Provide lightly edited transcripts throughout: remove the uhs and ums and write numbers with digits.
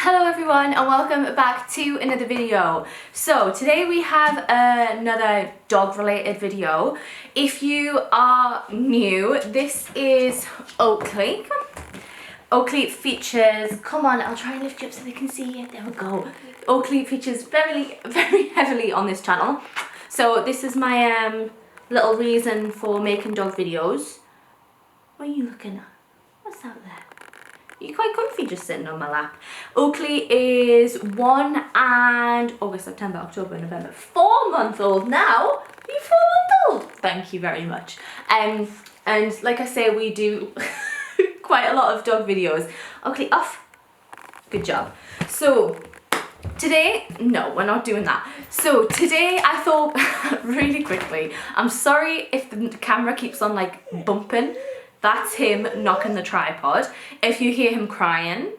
Hello everyone and welcome back to another video. So today we have another dog related video. If you are new, this is Oakley. Oakley features, come on, I'll try and lift you up so they can see it. There we go. Oakley features very heavily on this channel. So this is my little reason for making dog videos. What are you looking at? What's out there? You're quite comfy just sitting on my lap. Oakley is 1 and August, September, October, November, 4-month-old now. You're 4-month-old. Thank you very much. And like I say, we do quite a lot of dog videos. Oakley, off. Good job. So today, no, we're not doing that. So today I thought, really quickly, I'm sorry if the camera keeps on like bumping. That's him knocking the tripod. If you hear him crying,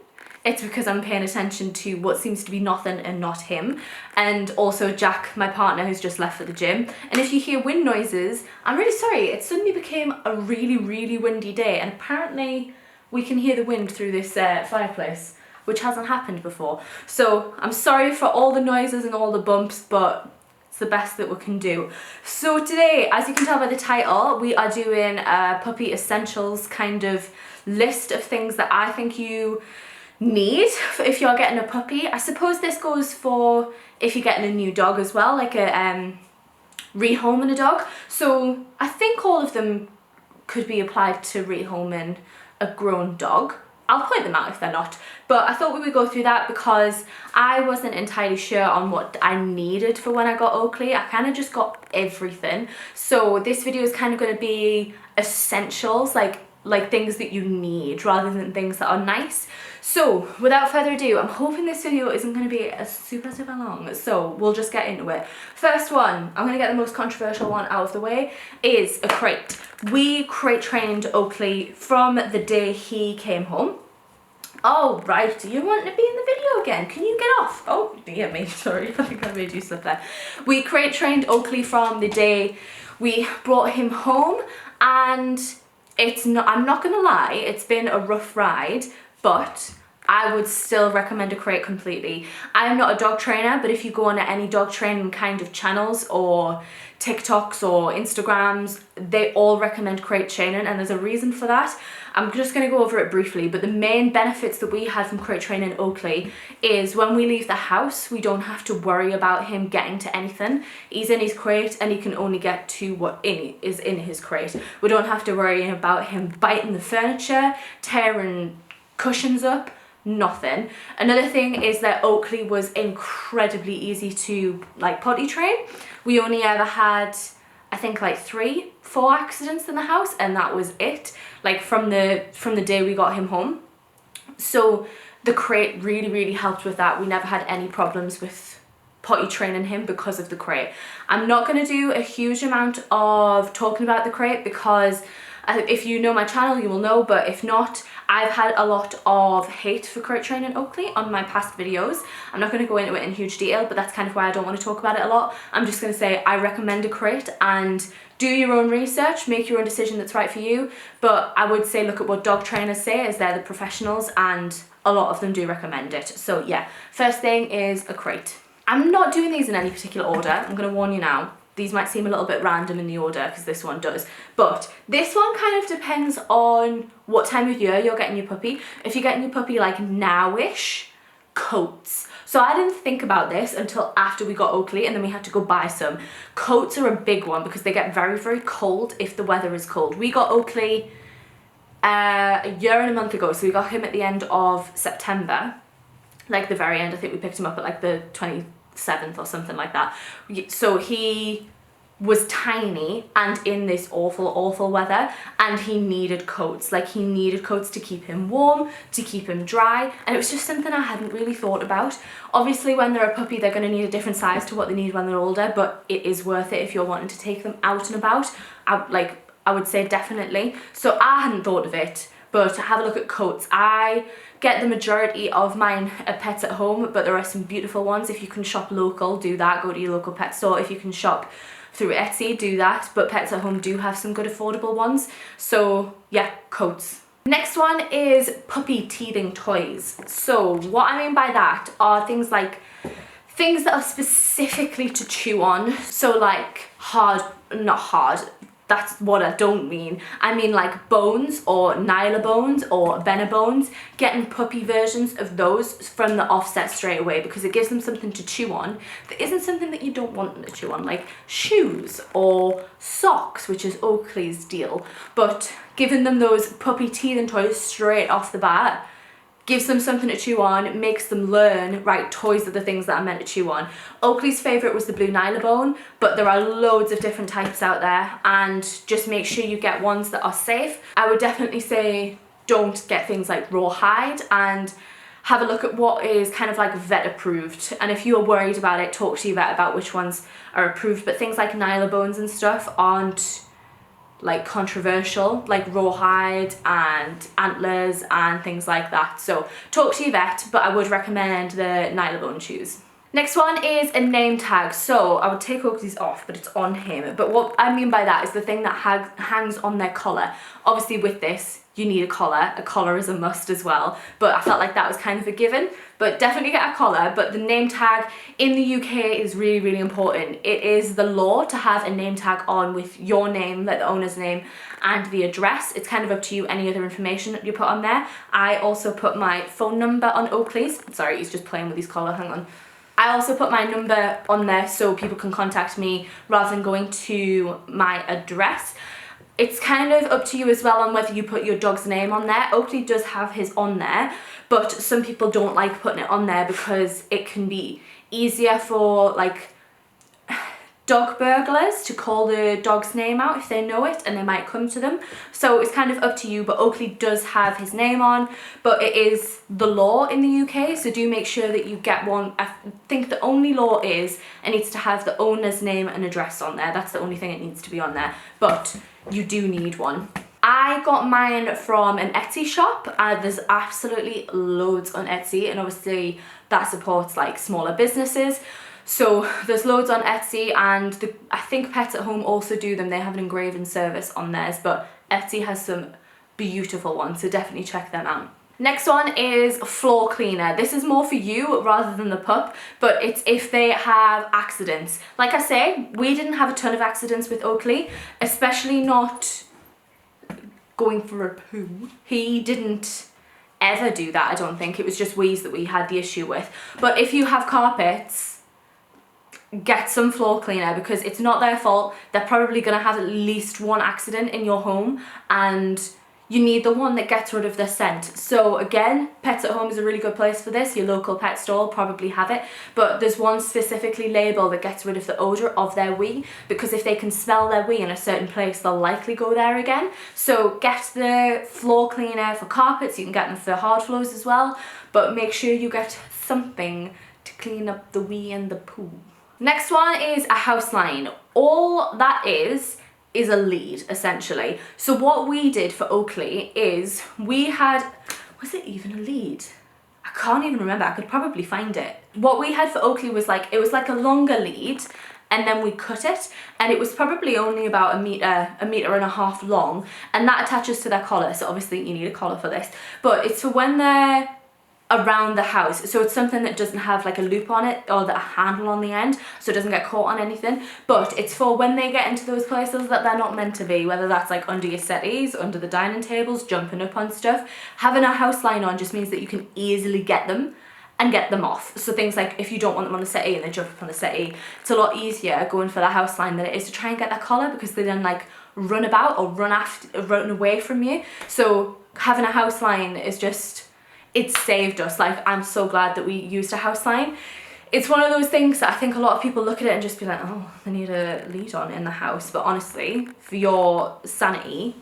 it's because I'm paying attention to what seems to be nothing and not him. And also Jack, my partner, who's just left for the gym. And if you hear wind noises, I'm really sorry. It suddenly became a really windy day. And apparently we can hear the wind through this fireplace, which hasn't happened before. So I'm sorry for all the noises and all the bumps, but it's the best that we can do. So today, as you can tell by the title, we are doing a puppy essentials kind of list of things that I think you need if you're getting a puppy. I suppose this goes for if you're getting a new dog as well, like a rehoming a dog. So I think all of them could be applied to rehoming a grown dog. I'll point them out if they're not, but I thought we would go through that because I wasn't entirely sure on what I needed for when I got Oakley. I kind of just got everything. So this video is kind of going to be essentials, like things that you need rather than things that are nice. So without further ado, I'm hoping this video isn't going to be super long, so we'll just get into it. First one, I'm going to get the most controversial one out of the way, is a crate. We crate trained Oakley from the day he came home. Oh, right, you want to be in the video again? Can you get off? Oh, dear me, sorry, I think I made you slip there. We crate trained Oakley from the day we brought him home, and it's not, I'm not gonna lie, it's been a rough ride, but I would still recommend a crate completely. I am not a dog trainer, but if you go on any dog training kind of channels or TikToks or Instagrams, they all recommend crate training, and there's a reason for that. I'm just going to go over it briefly, but the main benefits that we had from crate training Oakley is when we leave the house, we don't have to worry about him getting to anything. He's in his crate and he can only get to what is in his crate. We don't have to worry about him biting the furniture, tearing cushions up, nothing. Another thing is that Oakley was incredibly easy to like potty train. We only ever had, I think, like 3-4 accidents in the house, and that was it, like from the day we got him home. So the crate really helped with that. We never had any problems with potty training him because of the crate. I'm not going to do a huge amount of talking about the crate because if you know my channel you will know, but if not, I've had a lot of hate for crate training Oakley on my past videos. I'm not going to go into it in huge detail, but that's kind of why I don't want to talk about it a lot. I'm just going to say I recommend a crate, and do your own research, make your own decision that's right for you. But I would say look at what dog trainers say, as they're the professionals, and a lot of them do recommend it. So yeah, first thing is a crate. I'm not doing these in any particular order, I'm going to warn you now. These might seem a little bit random in the order because this one does, but this one kind of depends on what time of year you're getting your puppy. If you're getting your puppy like now-ish, coats. So I didn't think about this until after we got Oakley, and then we had to go buy some. Coats are a big one because they get very cold if the weather is cold. We got Oakley a year and a month ago, so we got him at the end of September, like the very end. I think we picked him up at like the 27th or something like that. So he was tiny and in this awful weather, and he needed coats. Like, he needed coats to keep him warm, to keep him dry, and it was just something I hadn't really thought about. Obviously when they're a puppy they're going to need a different size to what they need when they're older, but it is worth it if you're wanting to take them out and about. I would say definitely. So I hadn't thought of it, but have a look at coats. I get the majority of mine at Pets at Home, but there are some beautiful ones. If you can shop local, do that. Go to your local pet store. If you can shop through Etsy, do that. But Pets at Home do have some good affordable ones. So yeah, coats. Next one is puppy teething toys. So what I mean by that are things that are specifically to chew on. So like not hard, that's what I don't mean. I mean like bones or nyla bones or Venna bones, getting puppy versions of those from the offset straight away, because it gives them something to chew on that isn't something that you don't want them to chew on, like shoes or socks, which is Oakley's deal. But giving them those puppy teething toys straight off the bat gives them something to chew on, makes them learn, right, toys are the things that I'm meant to chew on. Oakley's favourite was the blue nyla bone, but there are loads of different types out there, and just make sure you get ones that are safe. I would definitely say don't get things like rawhide, and have a look at what is kind of like vet approved. And if you are worried about it, talk to your vet about which ones are approved. But things like nyla bones and stuff aren't like controversial, like rawhide and antlers and things like that. So talk to your vet, but I would recommend the nyla bone chews. Next one is a name tag. So I would take Oakley's off, but it's on him. But what I mean by that is the thing that hangs on their collar. Obviously with this, you need a collar. A collar is a must as well, but I felt like that was kind of a given. But definitely get a collar. But the name tag in the UK is really, really important. It is the law to have a name tag on with your name, like the owner's name, and the address. It's kind of up to you, any other information that you put on there. I also put my phone number on Oakley's. Sorry, he's just playing with his collar, hang on. I also put my number on there so people can contact me rather than going to my address. It's kind of up to you as well on whether you put your dog's name on there. Oakley does have his on there, but some people don't like putting it on there because it can be easier for like dog burglars to call the dog's name out if they know it and they might come to them. So it's kind of up to you, but Oakley does have his name on, but it is the law in the UK, so do make sure that you get one. I think the only law is it needs to have the owner's name and address on there. That's the only thing it needs to be on there, but you do need one. I got mine from an Etsy shop. There's absolutely loads on Etsy, and obviously that supports like smaller businesses. So there's loads on Etsy, and I think Pets at Home also do them. They have an engraving service on theirs, but Etsy has some beautiful ones, so definitely check them out. Next one is floor cleaner. This is more for you rather than the pup, but it's if they have accidents. Like I say, we didn't have a ton of accidents with Oakley, especially not going for a poo. He didn't ever do that, I don't think. It was just wheeze that we had the issue with. But if you have carpets, get some floor cleaner, because it's not their fault. They're probably going to have at least one accident in your home, and you need the one that gets rid of the scent. So again, Pets at Home is a really good place for this. Your local pet store will probably have it, but there's one specifically labeled that gets rid of the odour of their wee, because if they can smell their wee in a certain place, they'll likely go there again. So get the floor cleaner for carpets. You can get them for hard floors as well, but make sure you get something to clean up the wee and the poo. Next one is a house line. All that is a lead, essentially. So what we did for Oakley is we had, was it even a lead? I can't even remember. I could probably find it. What we had for Oakley was like, it was like a longer lead, and then we cut it, and it was probably only about a meter and a half long, and that attaches to their collar. So obviously you need a collar for this, but it's for when they're around the house. So it's something that doesn't have like a loop on it or a handle on the end, so it doesn't get caught on anything, but it's for when they get into those places that they're not meant to be, whether that's like under your settees, under the dining tables, jumping up on stuff. Having a house line on just means that you can easily get them and get them off. So things like if you don't want them on the settee and they jump up on the settee, it's a lot easier going for the house line than it is to try and get their collar, because they then like run about or run away from you. So having a house line is just, it's saved us. Like, I'm so glad that we used a house line. It's one of those things that I think a lot of people look at it and just be like, oh, they need a lead on in the house. But honestly, for your sanity,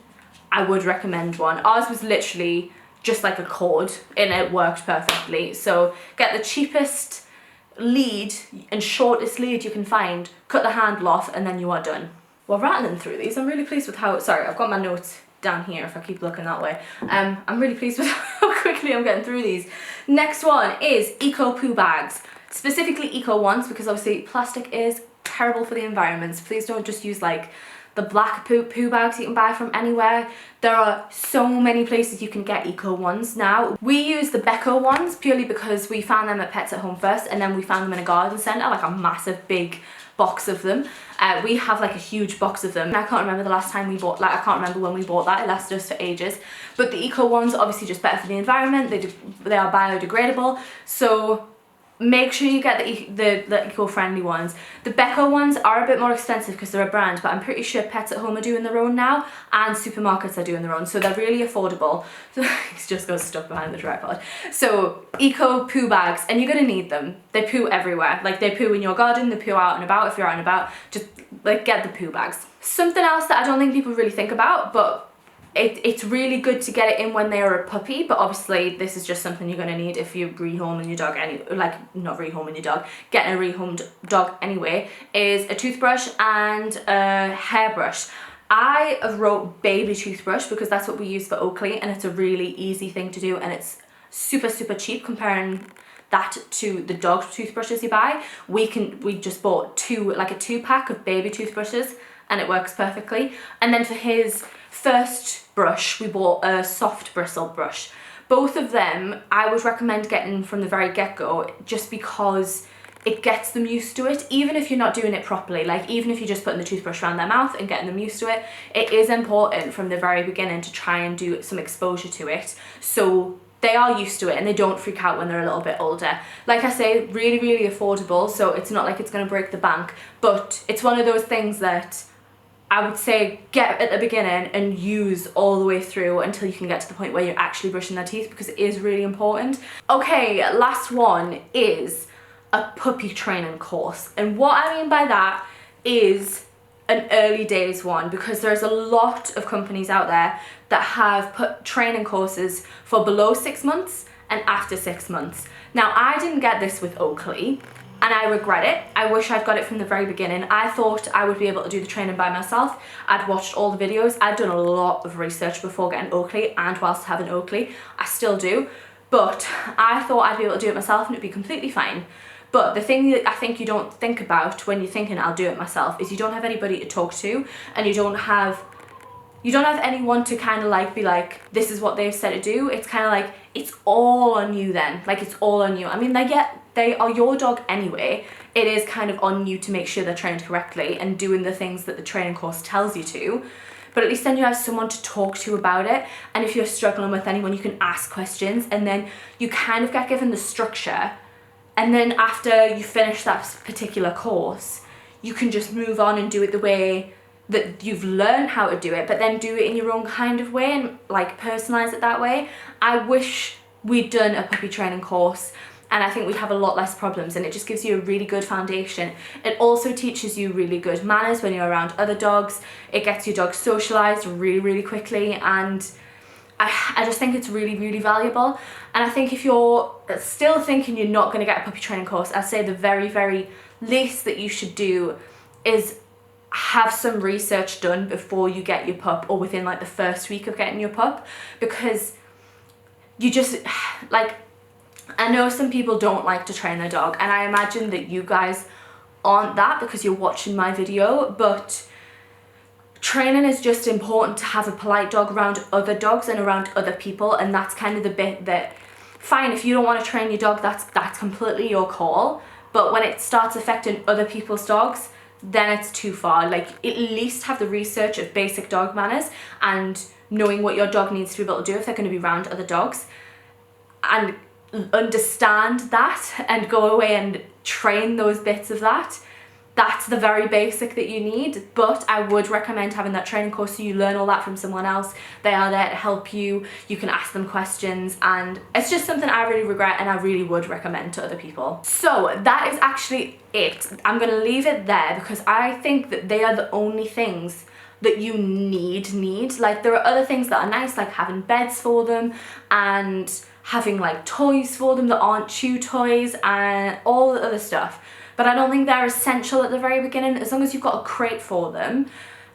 I would recommend one. Ours was literally just like a cord, and it worked perfectly. So get the cheapest lead and shortest lead you can find, cut the handle off, and then you are done. We're rattling through these. I'm really pleased with how, sorry, I've got my notes down here if I keep looking that way. I'm really pleased with how quickly I'm getting through these. Next one is eco poo bags, specifically eco ones, because obviously plastic is terrible for the environment. So please don't just use like the black poo bags you can buy from anywhere. There are so many places you can get eco ones now. We use the Beko ones purely because we found them at Pets at Home first, and then we found them in a garden centre, like a massive big box of them. We have like a huge box of them, and I can't remember the last time we bought, like I can't remember when we bought that. It lasted us for ages. But the eco ones are obviously just better for the environment. They are biodegradable, so make sure you get the eco-friendly ones. The Beko ones are a bit more expensive because they're a brand, but I'm pretty sure Pets at Home are doing their own now, and supermarkets are doing their own, so they're really affordable. So it's just got stuck behind the tripod. So eco poo bags, and you're gonna need them. They poo everywhere. Like they poo in your garden, they poo out and about. If you're out and about, just like get the poo bags. Something else that I don't think people really think about, but it's really good to get it in when they are a puppy, but obviously this is just something you're going to need if you're rehoming your dog, not rehoming your dog, getting a rehomed dog anyway, is a toothbrush and a hairbrush. I have wrote baby toothbrush because that's what we use for Oakley, and it's a really easy thing to do, and it's super cheap comparing that to the dog toothbrushes you buy. We just bought a 2-pack of baby toothbrushes, and it works perfectly. And then for his first brush, we bought a soft bristle brush. Both of them I would recommend getting from the very get-go, just because it gets them used to it, even if you're not doing it properly. Like even if you're just putting the toothbrush around their mouth and getting them used to it, it is important from the very beginning to try and do some exposure to it, so they are used to it and they don't freak out when they're a little bit older. Like I say, really affordable, so it's not like it's going to break the bank, but it's one of those things that I would say get at the beginning and use all the way through until you can get to the point where you're actually brushing their teeth, because it is really important. Okay, last one is a puppy training course. And what I mean by that is an early days one, because there's a lot of companies out there that have put training courses for below 6 months and after 6 months. Now, I didn't get this with Oakley, and I regret it. I wish I'd got it from the very beginning. I thought I would be able to do the training by myself. I'd watched all the videos. I'd done a lot of research before getting Oakley, and whilst having Oakley, I still do. But I thought I'd be able to do it myself and it'd be completely fine. But the thing that I think you don't think about when you're thinking I'll do it myself is you don't have anybody to talk to, and you don't have anyone to kind of like be like, this is what they've said to do. It's kind of like, it's all on you then. Like it's all on you. I mean, they are your dog anyway. It is kind of on you to make sure they're trained correctly and doing the things that the training course tells you to. But at least then you have someone to talk to about it. And if you're struggling with anyone, you can ask questions, and then you kind of get given the structure. And then after you finish that particular course, you can just move on and do it the way that you've learned how to do it, but then do it in your own kind of way and like personalize it that way. I wish we'd done a puppy training course, and I think we'd have a lot less problems, and it just gives you a really good foundation. It also teaches you really good manners when you're around other dogs. It gets your dog socialized really quickly, and I just think it's really valuable. And I think if you're still thinking you're not going to get a puppy training course, I'd say the very least that you should do is have some research done before you get your pup, or within like the first week of getting your pup, because you just, like, I know some people don't like to train their dog, and I imagine that you guys aren't that because you're watching my video, but training is just important to have a polite dog around other dogs and around other people. And that's kind of the bit that, fine, if you don't want to train your dog, that's completely your call, but when it starts affecting other people's dogs, then it's too far. Like, at least have the research of basic dog manners and knowing what your dog needs to be able to do if they're going to be around other dogs, and understand that and go away and train those bits of that. That's the very basic that you need. But I would recommend having that training course so you learn all that from someone else. They are there to help you. You can ask them questions, and it's just something I really regret and I really would recommend to other people. So that is actually it. I'm going to leave it there because I think that they are the only things that you need. Like, there are other things that are nice, like having beds for them and having like toys for them that aren't chew toys and all the other stuff. But I don't think they're essential at the very beginning. As long as you've got a crate for them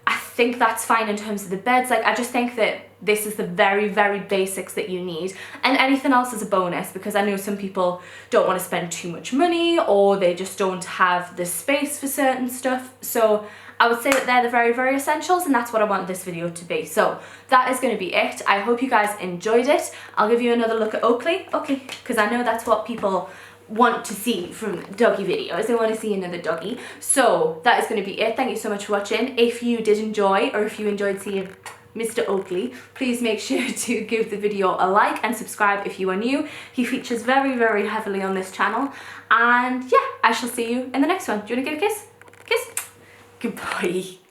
I think that's fine in terms of the beds. Like, I just think that this is the very, very basics that you need, and anything else is a bonus, because I know some people don't want to spend too much money, or they just don't have the space for certain stuff. So I would say that they're the very, very essentials, and that's what I want this video to be. So that is going to be it. I hope you guys enjoyed it. I'll give you another look at Oakley, because I know that's what people want to see from doggy videos. They want to see another doggy. So that is going to be it. Thank you so much for watching. If you did enjoy, or if you enjoyed seeing Mr. Oakley, please make sure to give the video a like and subscribe if you are new. He features very, very heavily on this channel. And yeah, I shall see you in the next one. Do you want to give a kiss? Kiss? Goodbye.